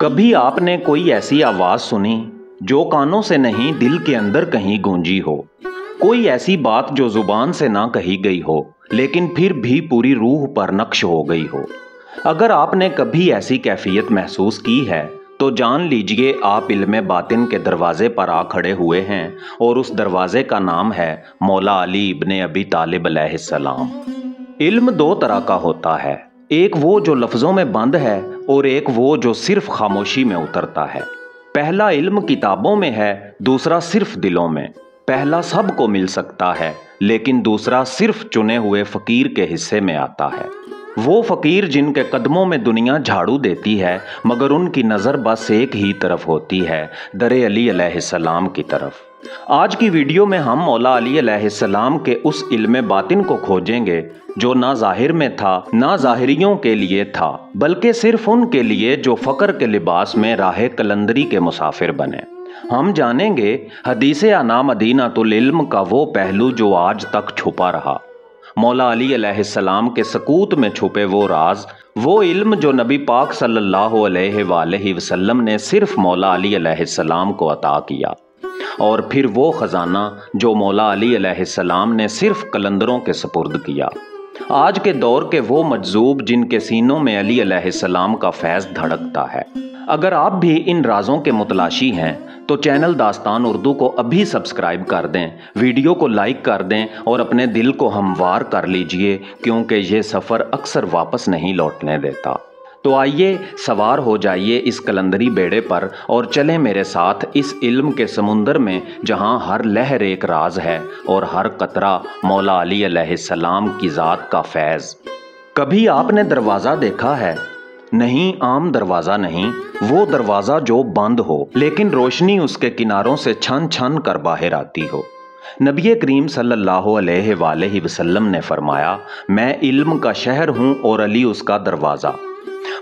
कभी आपने कोई ऐसी आवाज सुनी जो कानों से नहीं दिल के अंदर कहीं गूंजी हो। कोई ऐसी बात जो जुबान से ना कही गई हो लेकिन फिर भी पूरी रूह पर नक्श हो गई हो। अगर आपने कभी ऐसी कैफियत महसूस की है तो जान लीजिए आप इल्म बातिन के दरवाजे पर आ खड़े हुए हैं और उस दरवाजे का नाम है मौला अली इब्ने अबी तालिब अलैहिस्सलाम। इल्म दो तरह का होता है, एक वो जो लफ्ज़ों में बंद है और एक वो जो सिर्फ खामोशी में उतरता है। पहला इल्म किताबों में है, दूसरा सिर्फ दिलों में। पहला सबको मिल सकता है लेकिन दूसरा सिर्फ चुने हुए फ़कीर के हिस्से में आता है। वो फ़कीर जिनके कदमों में दुनिया झाड़ू देती है मगर उनकी नज़र बस एक ही तरफ होती है, दरे अली अलैहिस्सलाम की तरफ। आज की वीडियो में हम मौला अली अलैहिस्सलाम के उस इल्म बातिन को खोजेंगे जो ना ज़ाहिर में था ना ज़ाहिरियों के लिए था, बल्कि सिर्फ उनके लिए जो फ़क्र के लिबास में राह कलंदरी के मुसाफिर बने। हम जानेंगे हदीस आना मदीनातुल इल्म का वो पहलू जो आज तक छुपा रहा, मौला अली अलैहिस्सलाम के सकूत में छुपे वो राज, वो इल्म जो नबी पाक सल्लल्लाहु अलैहि वसल्लम ने सिर्फ मौला अली अलैहिस्सलाम को अता किया, और फिर वो ख़जाना जो मौला अली अलैहिस्सलाम ने सिर्फ कलंदरों के सपुर्द किया। आज के दौर के वो मजजूब जिनके सीनों में अली अलैहिस्सलाम का फैज़ धड़कता है। अगर आप भी इन राज़ों के मुतलाशी हैं तो चैनल दास्तान उर्दू को अभी सब्सक्राइब कर दें, वीडियो को लाइक कर दें और अपने दिल को हमवार कर लीजिए, क्योंकि ये सफ़र अक्सर वापस नहीं लौटने देता। तो आइए सवार हो जाइए इस कलंदरी बेड़े पर और चलें मेरे साथ इस इल्म के समुंदर में जहां हर लहर एक राज है और हर कतरा मौला अली अलैहिस्सलाम की ज़ात का फैज़। कभी आपने दरवाज़ा देखा है? नहीं, आम दरवाज़ा नहीं, वो दरवाज़ा जो बंद हो लेकिन रोशनी उसके किनारों से छन छन कर बाहर आती हो। नबी करीम सल्लल्लाहु अलैहि वसल्लम ने फरमाया, मैं इल्म का शहर हूँ और अली उसका दरवाज़ा।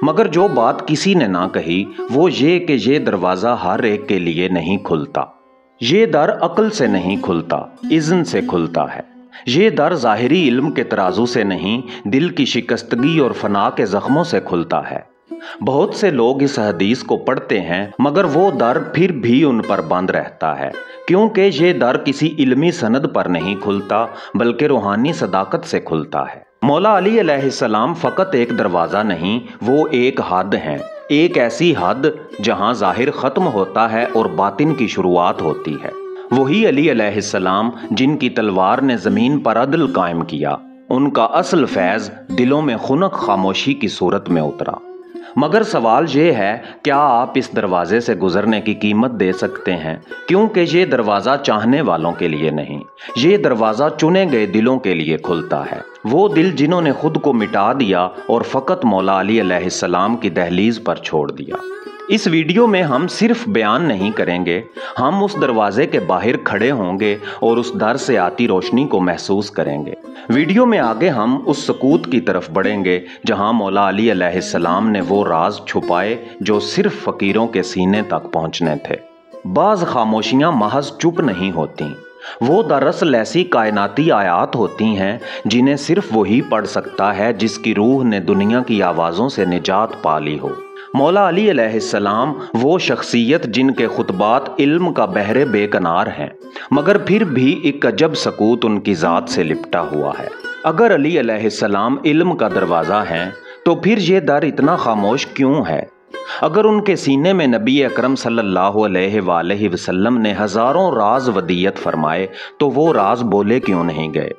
मगर जो बात किसी ने ना कही वो ये कि ये दरवाज़ा हर एक के लिए नहीं खुलता। ये दर अक्ल से नहीं खुलता, इज़्न से खुलता है। ये दर ज़ाहिरी इल्म के तराजू से नहीं, दिल की शिकस्तगी और फना के ज़ख्मों से खुलता है। बहुत से लोग इस हदीस को पढ़ते हैं मगर वो दर फिर भी उन पर बंद रहता है, क्योंकि ये दर किसी इल्मी सनद पर नहीं खुलता बल्कि रूहानी सदाकत से खुलता है। मौला अली अलैहिस्सलाम फ़कत एक दरवाज़ा नहीं, वो एक हद हैं, एक ऐसी हद जहाँ ज़ाहिर ख़त्म होता है और बातिन की शुरुआत होती है। वही अली अलैहिस्सलाम जिनकी तलवार ने ज़मीन पर अदल कायम किया, उनका असल फैज़ दिलों में खुनक खामोशी की सूरत में उतरा। मगर सवाल ये है, क्या आप इस दरवाज़े से गुज़रने की कीमत दे सकते हैं? क्योंकि ये दरवाज़ा चाहने वालों के लिए नहीं, ये दरवाज़ा चुने गए दिलों के लिए खुलता है। वो दिल जिन्होंने खुद को मिटा दिया और फ़कत मौला अली अलैहिस्सलाम की दहलीज़ पर छोड़ दिया। इस वीडियो में हम सिर्फ बयान नहीं करेंगे, हम उस दरवाजे के बाहर खड़े होंगे और उस दर से आती रोशनी को महसूस करेंगे। वीडियो में आगे हम उस सकूत की तरफ बढ़ेंगे जहां मौला अली अलैहिस्सलाम ने वो राज छुपाए जो सिर्फ फ़कीरों के सीने तक पहुंचने थे। बाज़ खामोशियां महज चुप नहीं होती, वो दरअसल ऐसी कायनाती आयात होती हैं जिन्हें सिर्फ वही पढ़ सकता है जिसकी रूह ने दुनिया की आवाज़ों से निजात पा ली हो। मौला अली अलैहिस्सलाम वो शख्सियत जिनके खुतबात इल्म का बहरे बेकनार हैं, मगर फिर भी एक अजब सकूत उनकी ज़ात से लिपटा हुआ है। अगर अली अलैहिस्सलाम इल्म का दरवाज़ा हैं तो फिर ये दर इतना खामोश क्यों है? अगर उनके सीने में नबी अकरम सल्लल्लाहु अलैहि वसल्लम ने हज़ारों राज वदियत फरमाए तो वो राज बोले क्यों नहीं गए?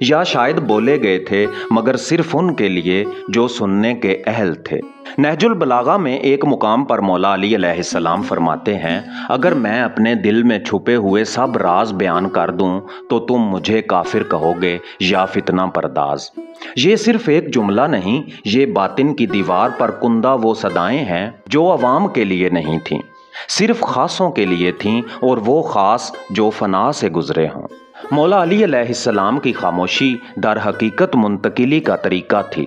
या शायद बोले गए थे मगर सिर्फ उनके लिए जो सुनने के अहल थे। नहजुल बलागा में एक मुकाम पर मौला अली अलैहिस्सलाम फरमाते हैं, अगर मैं अपने दिल में छुपे हुए सब राज बयान कर दूं तो तुम मुझे काफिर कहोगे या फितना परदाज। ये सिर्फ एक जुमला नहीं, ये बातिन की दीवार पर कुंदा वो सदाएं हैं जो अवाम के लिए नहीं थीं, सिर्फ खासों के लिए थीं, और वो खास जो फना से गुजरे हों। मौला अली अलैहिस्सलाम की खामोशी दर हकीकत मुंतकिली का तरीका थी।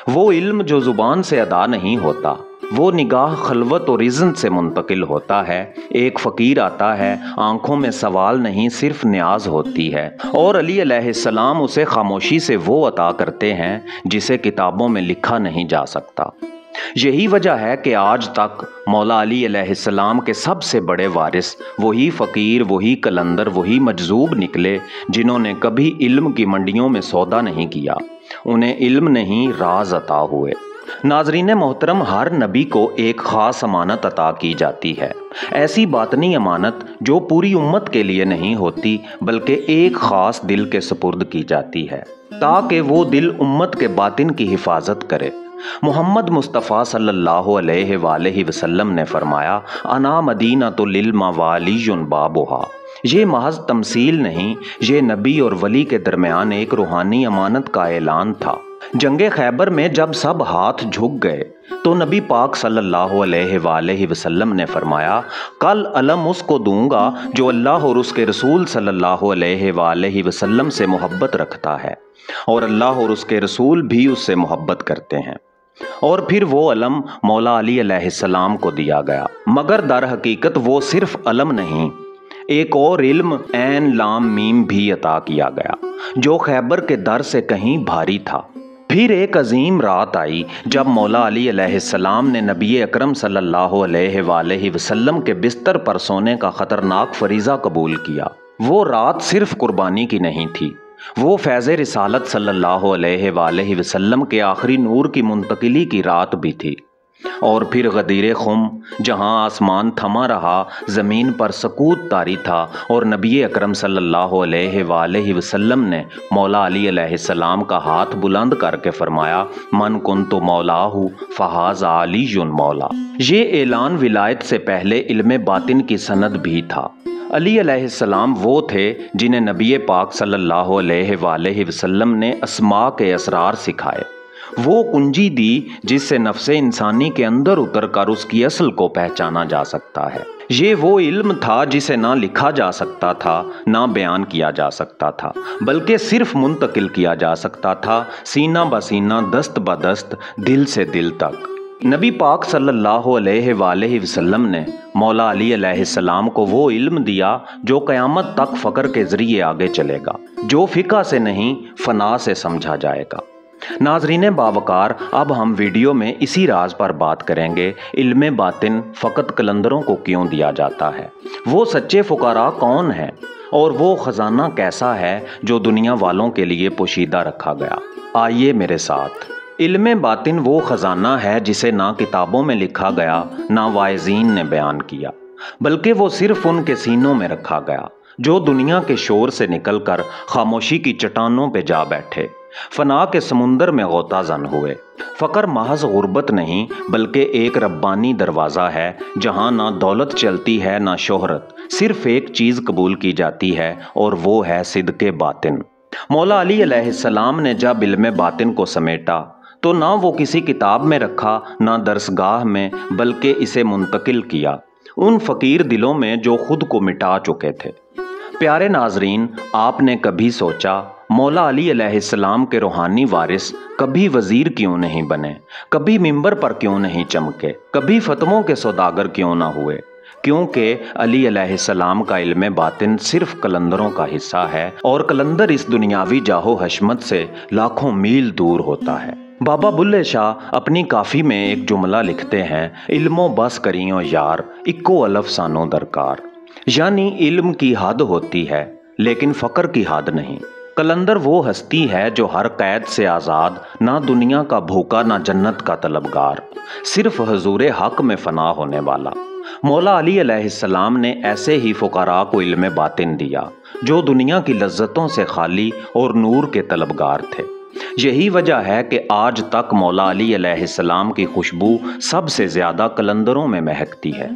वो इल्म जो ज़ुबान से अदा नहीं होता, वो निगाह खलवत और इज़्न से मुंतकिल होता है। एक फ़कीर आता है, आंखों में सवाल नहीं सिर्फ न्याज होती है, और अली अलैहिस्सलाम उसे खामोशी से वो अता करते हैं जिसे किताबों में लिखा नहीं जा सकता। یہی وجہ ہے کہ آج تک مولا علی علیہ السلام کے سب سے بڑے وارث وہی فقیر، وہی قلندر، وہی مجذوب نکلے جنہوں نے کبھی علم کی منڈیوں میں سودا نہیں کیا، انہیں علم نہیں راز عطا ہوئے۔ ناظرین محترم، ہر نبی کو ایک خاص امانت عطا کی جاتی ہے، ایسی باطنی امانت جو پوری امت کے لیے نہیں ہوتی بلکہ ایک خاص دل کے سپرد کی جاتی ہے تاکہ وہ دل امت کے باطن کی حفاظت کرے۔ محمد مصطفیٰ صلی اللہ علیہ وآلہ وسلم نے فرمایا، انا مدینۃ العلم وعلی بابھا۔ یہ محض تمثیل نہیں، یہ نبی اور ولی کے درمیان ایک روحانی امانت کا اعلان تھا۔ جنگ خیبر میں جب سب ہاتھ جھک گئے تو نبی پاک صلی اللہ علیہ وآلہ وسلم نے فرمایا، کل علم اس کو دوں گا جو اللہ اور اس کے رسول صلی اللہ علیہ وآلہ وسلم سے محبت رکھتا ہے، اور اللہ اور اس کے رسول بھی اس سے محبت کرتے ہیں۔ اور پھر وہ علم مولا علی علیہ السلام کو دیا گیا، مگر در حقیقت وہ صرف علم نہیں، ایک اور علم عین لام میم بھی عطا کیا گیا جو خیبر کے در سے کہیں بھاری تھا۔ پھر ایک عظیم رات آئی جب مولا علی علیہ السلام نے نبی اکرم صلی اللہ علیہ وآلہ وسلم کے بستر پر سونے کا خطرناک فریضہ قبول کیا۔ وہ رات صرف قربانی کی نہیں تھی، وہ فیض رسالت صلی اللہ علیہ وآلہ وسلم کے آخری نور کی منتقلی کی رات بھی تھی۔ اور پھر غدیر خم، جہاں آسمان تھما رہا، زمین پر سکوت طاری تھا، اور نبی اکرم صلی اللہ علیہ وآلہ وسلم نے مولا علی علیہ السلام کا ہاتھ بلند کر کے فرمایا، من کنت مولاہ فہذا علی مولا۔ یہ اعلان ولایت سے پہلے علم باطن کی سند بھی تھا۔ علی علیہ السلام وہ تھے جنہیں نبی پاک صلی اللہ علیہ وآلہ وسلم نے اسماء کے اسرار سکھائے، وہ کنجی دی جس سے نفس انسانی کے اندر اتر کر اس کی اصل کو پہچانا جا سکتا ہے۔ یہ وہ علم تھا جسے نہ لکھا جا سکتا تھا، نہ بیان کیا جا سکتا تھا، بلکہ صرف منتقل کیا جا سکتا تھا، سینہ بسینہ، دست بدست، دل سے دل تک۔ نبی پاک صلی اللہ علیہ وآلہ وسلم نے مولا علی علیہ السلام کو وہ علم دیا جو قیامت تک فقر کے ذریعے آگے چلے گا، جو فقہ سے نہیں فنا سے سمجھا جائے گا۔ ناظرین باوقار، اب ہم ویڈیو میں اسی راز پر بات کریں گے، علم باطن فقط قلندروں کو کیوں دیا جاتا ہے، وہ سچے فقراء کون ہیں، اور وہ خزانہ کیسا ہے جو دنیا والوں کے لیے پوشیدہ رکھا گیا۔ آئیے میرے ساتھ۔ علم باطن وہ خزانہ ہے جسے نہ کتابوں میں لکھا گیا، نہ واعظین نے بیان کیا، بلکہ وہ صرف ان کے سینوں میں رکھا گیا جو دنیا کے شور سے نکل کر خاموشی کی چٹانوں پہ جا بیٹھے، فنا کے سمندر میں غوطہ زن ہوئے۔ فقر محض غربت نہیں بلکہ ایک ربانی دروازہ ہے جہاں نہ دولت چلتی ہے نہ شہرت، صرف ایک چیز قبول کی جاتی ہے، اور وہ ہے صدق باطن۔ مولا علی علیہ السلام نے جب علم باطن کو سمیٹا تو نہ وہ کسی کتاب میں رکھا، نہ درسگاہ میں، بلکہ اسے منتقل کیا ان فقیر دلوں میں جو خود کو مٹا چکے تھے۔ پیارے ناظرین، آپ نے کبھی سوچا مولا علی علیہ السلام کے روحانی وارث کبھی وزیر کیوں نہیں بنے، کبھی منبر پر کیوں نہیں چمکے، کبھی فتووں کے سوداگر کیوں نہ ہوئے؟ کیونکہ علی علیہ السلام کا علم باطن صرف قلندروں کا حصہ ہے، اور قلندر اس دنیاوی جاہو حشمت سے لاکھوں میل دور ہوتا ہے۔ بابا بلے شاہ اپنی کافی میں ایک جملہ لکھتے ہیں، علمو بس کریوں یار، اکو الف سانو درکار، یعنی علم کی حد ہوتی ہے لیکن فقر کی حد نہیں۔ قلندر وہ ہستی ہے جو ہر قید سے آزاد، نہ دنیا کا بھوکا نہ جنت کا طلبگار، صرف حضور حق میں فنا ہونے والا۔ مولا علی علیہ السلام نے ایسے ہی فقراء کو علم باطن دیا جو دنیا کی لذتوں سے خالی اور نور کے طلبگار تھے۔ یہی وجہ ہے کہ آج تک مولا علی علیہ السلام کی خوشبو سب سے زیادہ قلندروں میں مہکتی ہے۔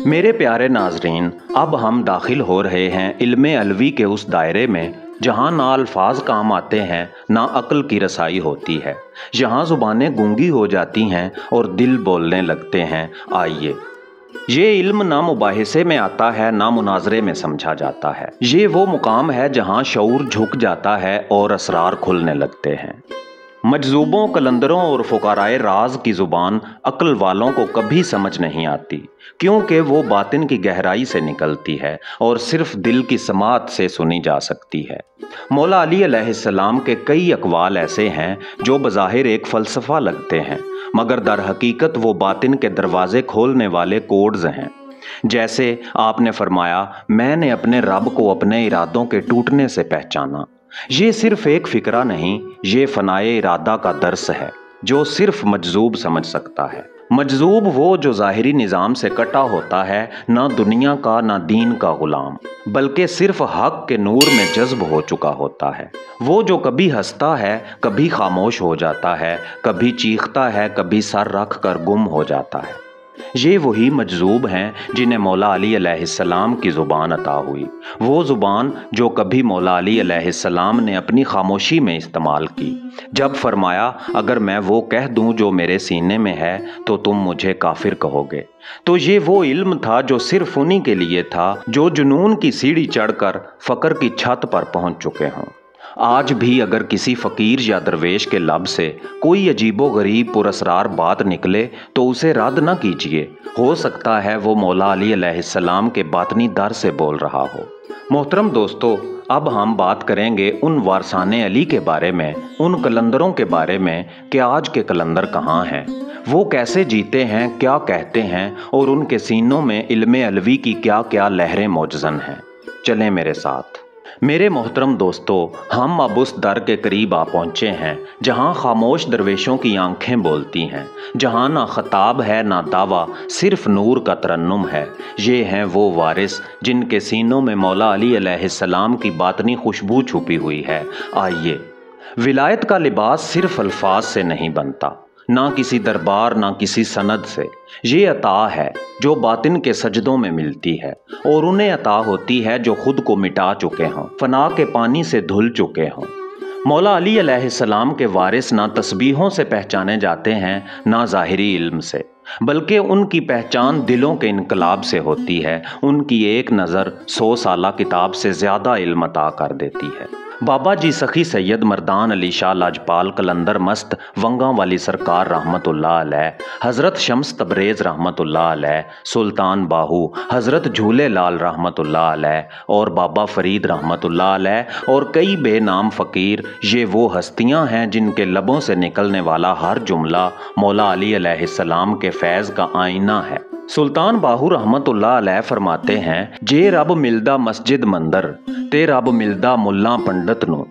میرے پیارے ناظرین، اب ہم داخل ہو رہے ہیں علم علوی کے اس دائرے میں جہاں نہ الفاظ کام آتے ہیں نہ عقل کی رسائی ہوتی ہے، جہاں زبانیں گونگی ہو جاتی ہیں اور دل بولنے لگتے ہیں۔ آئیے، یہ علم نہ مباحثے میں آتا ہے نہ مناظرے میں سمجھا جاتا ہے، یہ وہ مقام ہے جہاں شعور جھک جاتا ہے اور اسرار کھلنے لگتے ہیں۔ مجذوبوں، قلندروں اور فقراء راز کی زبان عقل والوں کو کبھی سمجھ نہیں آتی، کیونکہ وہ باطن کی گہرائی سے نکلتی ہے اور صرف دل کی سماعت سے سنی جا سکتی ہے۔ مولا علی علیہ السلام کے کئی اقوال ایسے ہیں جو بظاہر ایک فلسفہ لگتے ہیں، मगर दर हकीकत वो बातिन के दरवाजे खोलने वाले कोड्स हैं। जैसे आपने फरमाया, मैंने अपने रब को अपने इरादों के टूटने से पहचाना। ये सिर्फ एक फिक्रा नहीं, ये फनाए इरादा का दर्स है जो सिर्फ मजजूब समझ सकता है। मजजूब वो जो ज़ाहिरी निज़ाम से कटा होता है, ना दुनिया का ना दीन का गुलाम, बल्कि सिर्फ हक के नूर में जज्ब हो चुका होता है। वो जो कभी हंसता है, कभी खामोश हो जाता है, कभी चीखता है, कभी सर रख कर गुम हो जाता है। ये वही मजजूब हैं जिन्हें मौला अली अलैहिस्सलाम की ज़ुबान अता हुई, वो ज़ुबान जो कभी मौला अली अलैहिस्सलाम ने अपनी खामोशी में इस्तेमाल की, जब फरमाया, अगर मैं वो कह दूं जो मेरे सीने में है तो तुम मुझे काफिर कहोगे। तो ये वो इल्म था जो सिर्फ उन्हीं के लिए था जो जुनून की सीढ़ी चढ़कर फ़क्र की छत पर पहुंच चुके हों। आज भी अगर किसी फ़कीर या दरवेश के लब से कोई अजीबो गरीब पुरअसरार बात निकले तो उसे रद्द न कीजिए। हो सकता है वो मौला अली अलैहिस्सलाम के बातनी दर से बोल रहा हो। मोहतरम दोस्तों, अब हम बात करेंगे उन वारसाने अली के बारे में, उन कलंदरों के बारे में कि आज के कलंदर कहाँ हैं, वो कैसे जीते हैं, क्या कहते हैं और उनके सीनों में इल्मे अलवी की क्या क्या लहरें मौजज़न हैं। चलें मेरे साथ। मेरे मोहतरम दोस्तों, हम अब उस दर के करीब आ पहुँचे हैं जहाँ खामोश दरवेशों की आंखें बोलती हैं, जहाँ ना खताब है ना दावा, सिर्फ नूर का तरन्नुम है। ये हैं वो वारिस जिनके सीनों में मौला अली अलैहिस्सलाम की बातनी खुशबू छुपी हुई है। आइए, विलायत का लिबास सिर्फ अल्फाज से नहीं बनता, ना किसी दरबार ना किसी सनद से। ये अता है जो बातिन के सजदों में मिलती है, और उन्हें अता होती है जो खुद को मिटा चुके हों, फना के पानी से धुल चुके हों। मौला अली अलैहिस्सलाम के वारिस ना तस्बीहों से पहचाने जाते हैं, ना ज़ाहिरी इल्म से, बल्कि उनकी पहचान दिलों के इनकलाब से होती है। उनकी एक नज़र 100 साला किताब से ज़्यादा इल्म अता कर देती है। बाबा जी सखी सैयद मर्दान अली शाह लाजपाल कलंदर मस्त वंगा वाली सरकार रहमतुल्लाह अलैह, हज़रत शम्स तबरेज़ रहमतुल्लाह अलैह, सुल्तान बाहू, हज़रत झूले लाल रहमतुल्लाह अलैह और बाबा फरीद रहमतुल्लाह अलैह और कई बेनाम फ़कीर, ये वो हस्तियां हैं जिनके लबों से निकलने वाला हर जुमला मौला अली अलैहिस्सलाम के फैज़ का आईना है। सुल्तान बाहू रहमतुल्लाह अलैह फरमाते हैं, जे रब मिलदा मस्जिद मंदिर ते रब मिलदा मुल्ला पंडित नु,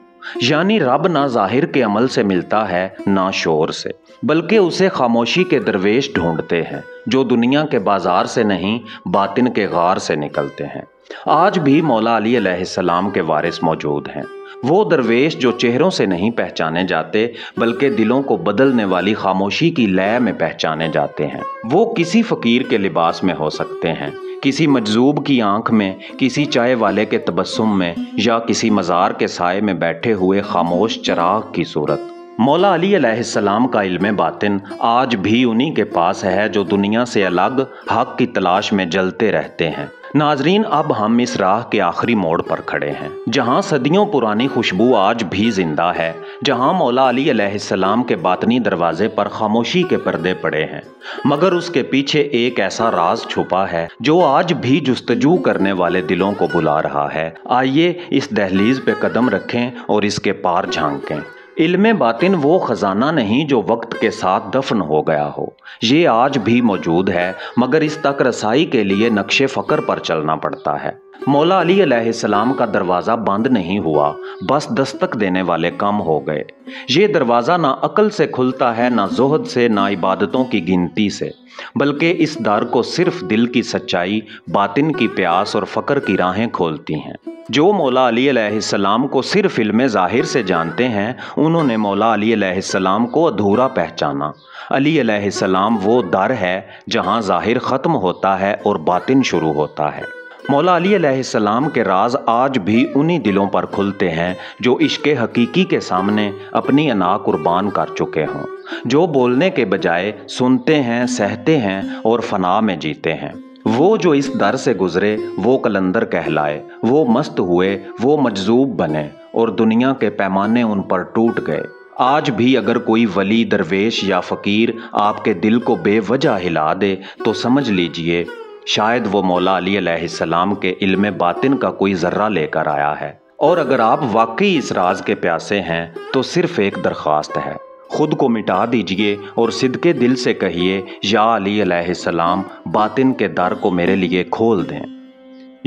यानी रब ना जाहिर के अमल से मिलता है ना शोर से, बल्कि उसे खामोशी के दरवेश ढूंढते हैं जो दुनिया के बाजार से नहीं बातिन के गार से निकलते हैं। आज भी मौला अली अलैहिस्सलाम के वारिस मौजूद हैं, वो दरवेश जो चेहरों से नहीं पहचाने जाते बल्कि दिलों को बदलने वाली खामोशी की लय में पहचाने जाते हैं। वो किसी फ़कीर के लिबास में हो सकते हैं, किसी मजजूब की आंख में, किसी चाय वाले के तबस्सुम में, या किसी मज़ार के साए में बैठे हुए खामोश चिराग की सूरत। मौला अली अलैहिस्सलाम का इल्म बातिन आज भी उन्हीं के पास है जो दुनिया से अलग हक की तलाश में जलते रहते हैं। नाजरीन, अब हम इस राह के आखिरी मोड़ पर खड़े हैं जहां सदियों पुरानी खुशबू आज भी जिंदा है, जहां मौला अली अलैहिस्सलाम के बातनी दरवाजे पर खामोशी के पर्दे पड़े हैं, मगर उसके पीछे एक ऐसा राज छुपा है जो आज भी जुस्तजू करने वाले दिलों को बुला रहा है। आइए इस दहलीज पे कदम रखें और इसके पार झांकें। इल्मे बातिन वो ख़जाना नहीं जो वक्त के साथ दफन हो गया हो, ये आज भी मौजूद है, मगर इस तक रसाई के लिए नक्शे फ़क्र पर चलना पड़ता है। मौला अली अलैहिस्सलाम का दरवाज़ा बंद नहीं हुआ, बस दस्तक देने वाले कम हो गए। ये दरवाज़ा ना अक्ल से खुलता है, ना ज़ुहद से, ना इबादतों की गिनती से, बल्कि इस दर को सिर्फ दिल की सच्चाई, बातिन की प्यास और फ़क्र की राहें खोलती हैं। जो मौला अली अलैहिस्सलाम को सिर्फ इल्मे ज़ाहिर से जानते हैं, उन्होंने मौला अली अलैहिस्सलाम को अधूरा पहचाना। अली अलैहिस्सलाम वो दर है जहाँ ज़ाहिर ख़त्म होता है और बातिन शुरू होता है। मौला अली अलैहिस्सलाम के राज आज भी उन्हीं दिलों पर खुलते हैं जो इश्क़ हकीकी के सामने अपनी अना कुर्बान कर चुके हों, जो बोलने के बजाय सुनते हैं, सहते हैं और फना में जीते हैं। वो जो इस दर से गुजरे वो कलंदर कहलाए, वो मस्त हुए, वो मजजूब बने और दुनिया के पैमाने उन पर टूट गए। आज भी अगर कोई वली, दरवेश या फ़कीर आपके दिल को बेवजह हिला दे तो समझ लीजिए शायद वो मौला अली अलैहिस्सलाम के इल्मे बातिन का कोई ज़र्रा लेकर आया है। और अगर आप वाकई इस राज के प्यासे हैं तो सिर्फ एक दरख्वास्त है, خود کو مٹا دیجئے اور صدقے دل سے کہیے یا علی علیہ السلام باطن کے در کو میرے لیے کھول دیں۔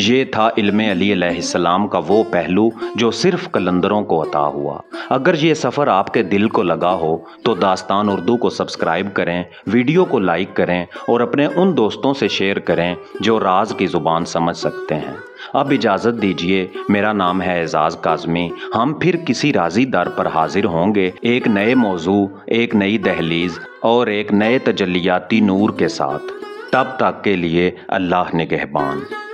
یہ تھا علم علی علیہ السلام کا وہ پہلو جو صرف قلندروں کو عطا ہوا۔ اگر یہ سفر آپ کے دل کو لگا ہو تو داستان اردو کو سبسکرائب کریں، ویڈیو کو لائک کریں اور اپنے ان دوستوں سے شیئر کریں جو راز کی زبان سمجھ سکتے ہیں۔ اب اجازت دیجئے، میرا نام ہے اعزاز کاظمی۔ ہم پھر کسی رازی در پر حاضر ہوں گے، ایک نئے موضوع، ایک نئی دہلیز اور ایک نئے تجلیاتی نور کے ساتھ۔ تب تک کے لیے اللہ نگہبان۔